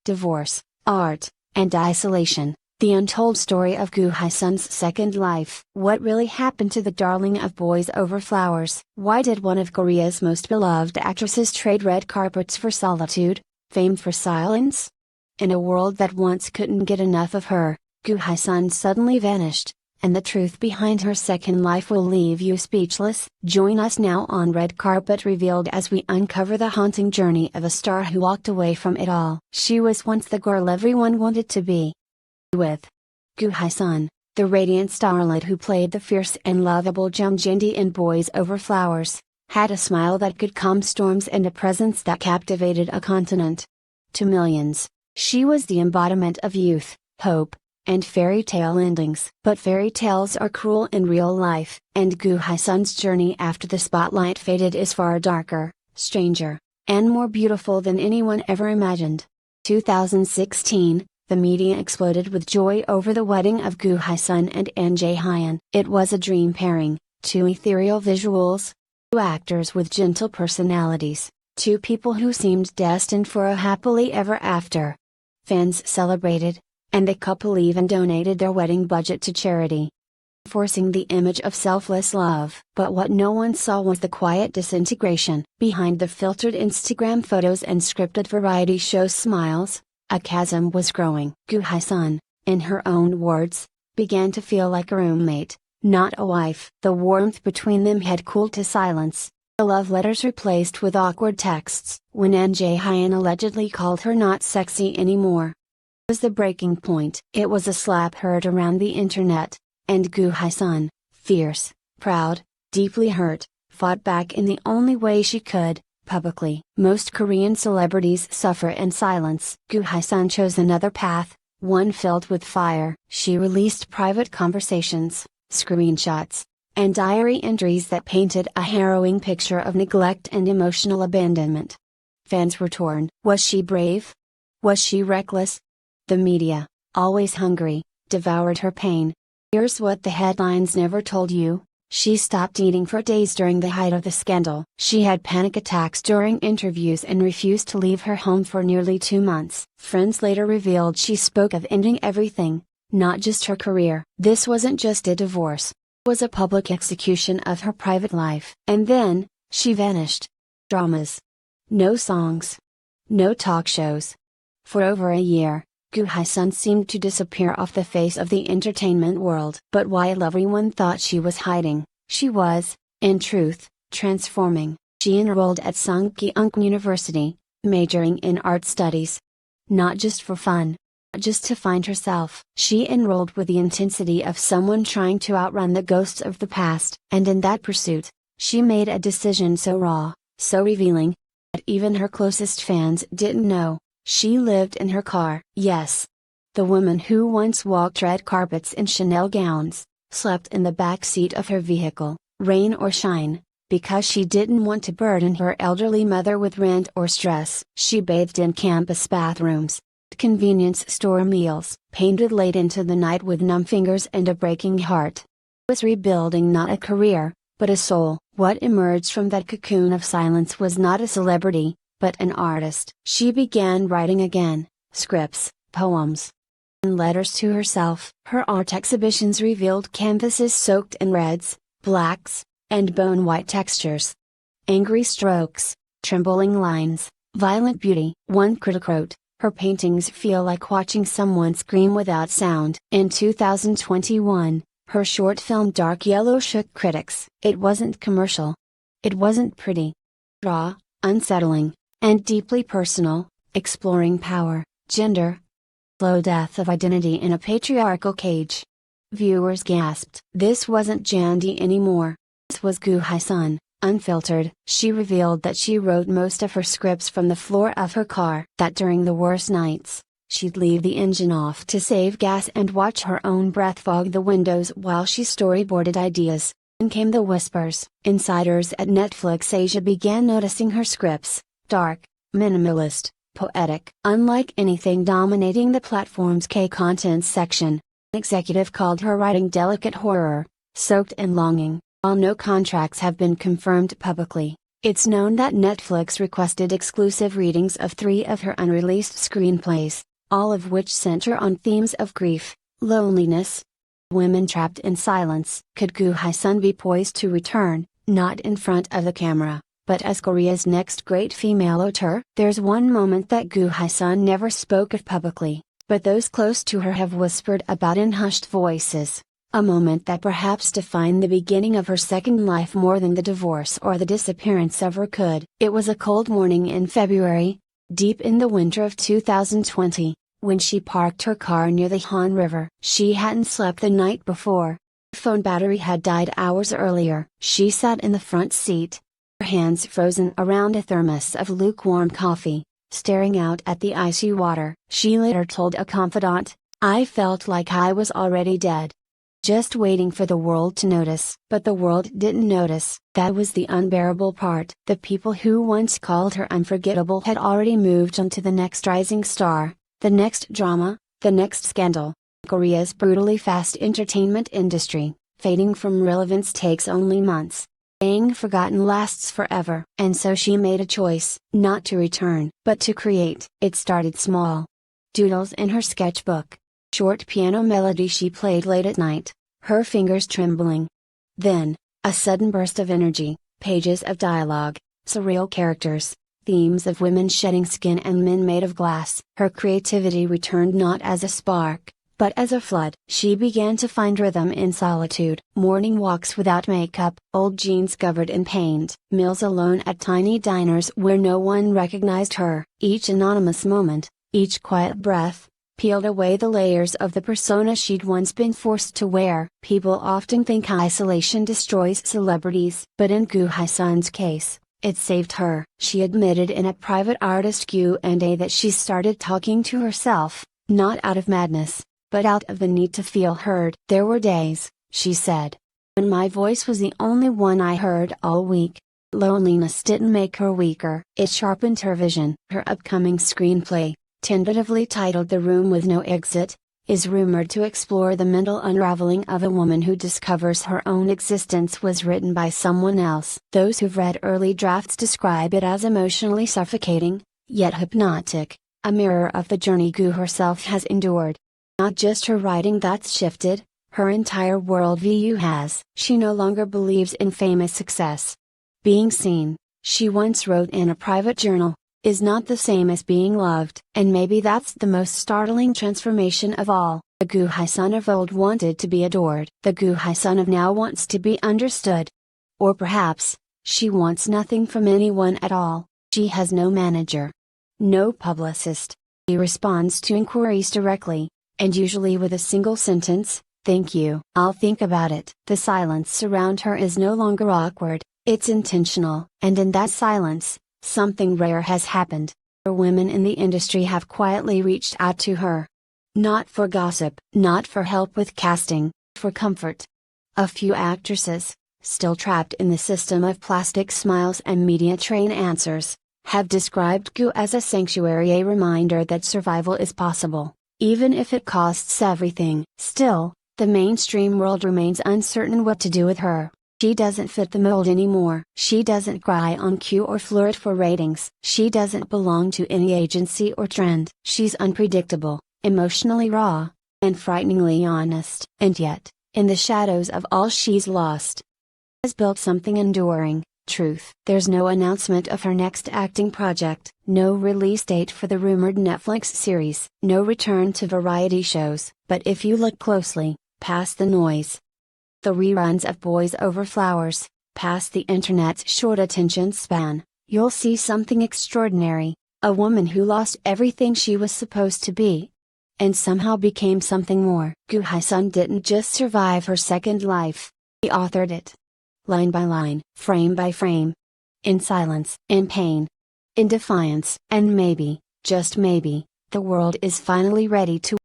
divorce, art, and isolation. The untold story of Goo Hye-sun's second life. What really happened to the darling of boys over flowers? Why did one of Korea's most beloved actresses trade red carpets for solitude, fame for silence? In a world that once couldn't get enough of her, Goo Hye-sun suddenly vanished, and the truth behind her second life will leave you speechless. Join us now on Red Carpet Revealed as we uncover the haunting journey of a star who walked away from it all. She was once the girl everyone wanted to be. With Goo Hye-sun, the radiant starlet who played the fierce and lovable Jung Jin-di in Boys Over Flowers, had a smile that could calm storms and a presence that captivated a continent. To millions, she was the embodiment of youth, hope, and fairy tale endings. But fairy tales are cruel in real life, and Goo Hye-sun's journey after the spotlight faded is far darker, stranger, and more beautiful than anyone ever imagined. 2016, the media exploded with joy over the wedding of Goo Hye-sun and An Jae-hyun. It was a dream pairing, two ethereal visuals, two actors with gentle personalities, two people who seemed destined for a happily ever after. Fans celebrated, and the couple even donated their wedding budget to charity, forcing the image of selfless love. But what no one saw was the quiet disintegration. Behind the filtered Instagram photos and scripted variety show smiles, a chasm was growing. Goo Hye-sun, in her own words, began to feel like a roommate, not a wife. The warmth between them had cooled to silence, the love letters replaced with awkward texts. When An Jae-hyun allegedly called her not sexy anymore, was the breaking point. It was a slap heard around the internet, and Goo Hye-sun, fierce, proud, deeply hurt, fought back in the only way she could, publicly. Most Korean celebrities suffer in silence. Goo Hye-sun chose another path, one filled with fire. She released private conversations, screenshots, and diary entries that painted a harrowing picture of neglect and emotional abandonment. Fans were torn. Was she brave? Was she reckless? The media, always hungry, devoured her pain. Here's what the headlines never told you. She stopped eating for days during the height of the scandal. She had panic attacks during interviews and refused to leave her home for nearly 2 months. Friends later revealed she spoke of ending everything, not just her career. This wasn't just a divorce. It was a public execution of her private life. And then, she vanished. Dramas. No songs. No talk shows. For over a year, Goo Hye-sun seemed to disappear off the face of the entertainment world. But while everyone thought she was hiding, she was, in truth, transforming. She enrolled at Sanki University, majoring in art studies. Not just for fun. Not just to find herself. She enrolled with the intensity of someone trying to outrun the ghosts of the past. And in that pursuit, she made a decision so raw, so revealing, that even her closest fans didn't know. She lived in her car. Yes. The woman who once walked red carpets in Chanel gowns, slept in the back seat of her vehicle, rain or shine, because she didn't want to burden her elderly mother with rent or stress. She bathed in campus bathrooms, convenience store meals, painted late into the night with numb fingers and a breaking heart. Was rebuilding not a career, but a soul. What emerged from that cocoon of silence was not a celebrity, but an artist. She began writing again, scripts, poems, and letters to herself. Her art exhibitions revealed canvases soaked in reds, blacks, and bone-white textures. Angry strokes, trembling lines, violent beauty. One critic wrote, "Her paintings feel like watching someone scream without sound." In 2021, her short film Dark Yellow shook critics. It wasn't commercial. It wasn't pretty. Raw, unsettling, and deeply personal, exploring power, gender, slow death of identity in a patriarchal cage. Viewers gasped. This wasn't Jandy anymore. This was Goo Hye-sun, unfiltered. She revealed that she wrote most of her scripts from the floor of her car. That during the worst nights, she'd leave the engine off to save gas and watch her own breath fog the windows while she storyboarded ideas. Then came the whispers. Insiders at Netflix Asia began noticing her scripts. Dark, minimalist, poetic. Unlike anything dominating the platform's K-content section, an executive called her writing delicate horror, soaked in longing. While no contracts have been confirmed publicly, It's known that Netflix requested exclusive readings of 3 of her unreleased screenplays, all of which center on themes of grief, loneliness, women trapped in silence. Could Goo Hye-sun be poised to return, not in front of the camera, but as Korea's next great female auteur? There's one moment that Goo Hye-sun never spoke of publicly, but those close to her have whispered about in hushed voices. A moment that perhaps defined the beginning of her second life more than the divorce or the disappearance ever could. It was a cold morning in February, deep in the winter of 2020, when she parked her car near the Han River. She hadn't slept the night before. Her phone battery had died hours earlier. She sat in the front seat, her hands frozen around a thermos of lukewarm coffee, staring out at the icy water. She later told a confidant, "I felt like I was already dead. Just waiting for the world to notice." But the world didn't notice. That was the unbearable part. The people who once called her unforgettable had already moved on to the next rising star, the next drama, the next scandal. Korea's brutally fast entertainment industry, fading from relevance takes only months. Being forgotten lasts forever. And so she made a choice, not to return, but to create. It started small. Doodles in her sketchbook. Short piano melody she played late at night, her fingers trembling. Then, a sudden burst of energy, pages of dialogue, surreal characters, themes of women shedding skin and men made of glass. Her creativity returned not as a spark, but as a flood. She began to find rhythm in solitude. Morning walks without makeup, old jeans covered in paint, meals alone at tiny diners where no one recognized her. Each anonymous moment, each quiet breath, peeled away the layers of the persona she'd once been forced to wear. People often think isolation destroys celebrities, but in Goo Hye-sun's case, it saved her. She admitted in a private artist Q&A that she started talking to herself, not out of madness, but out of the need to feel heard. "There were days," she said, "when my voice was the only one I heard all week." Loneliness didn't make her weaker, it sharpened her vision. Her upcoming screenplay, tentatively titled The Room with No Exit, is rumored to explore the mental unraveling of a woman who discovers her own existence was written by someone else. Those who've read early drafts describe it as emotionally suffocating, yet hypnotic, a mirror of the journey Goo herself has endured. Not just her writing that's shifted, her entire worldview has. She no longer believes in famous success. Being seen, she once wrote in a private journal, is not the same as being loved. And maybe that's the most startling transformation of all. The Goo Hye-sun of old wanted to be adored. The Goo Hye-sun of now wants to be understood. Or perhaps, she wants nothing from anyone at all. She has no manager. No publicist. She responds to inquiries directly, and usually with a single sentence, "Thank you. I'll think about it." The silence around her is no longer awkward, it's intentional. And in that silence, something rare has happened. Women in the industry have quietly reached out to her. Not for gossip, not for help with casting, for comfort. A few actresses, still trapped in the system of plastic smiles and media train answers, have described Goo as a sanctuary, a reminder that survival is possible, even if it costs everything. Still, the mainstream world remains uncertain what to do with her. She doesn't fit the mold anymore. She doesn't cry on cue or flirt for ratings. She doesn't belong to any agency or trend. She's unpredictable, emotionally raw, and frighteningly honest. And yet, in the shadows of all she's lost, has built something enduring, truth. There's no announcement of her next acting project, no release date for the rumored Netflix series, no return to variety shows. But if you look closely, past the noise, the reruns of Boys Over Flowers, past the internet's short attention span, you'll see something extraordinary, a woman who lost everything she was supposed to be, and somehow became something more. Goo Hye-sun didn't just survive her second life, he authored it. Line by line, frame by frame. In silence, in pain, in defiance. And maybe, just maybe, the world is finally ready to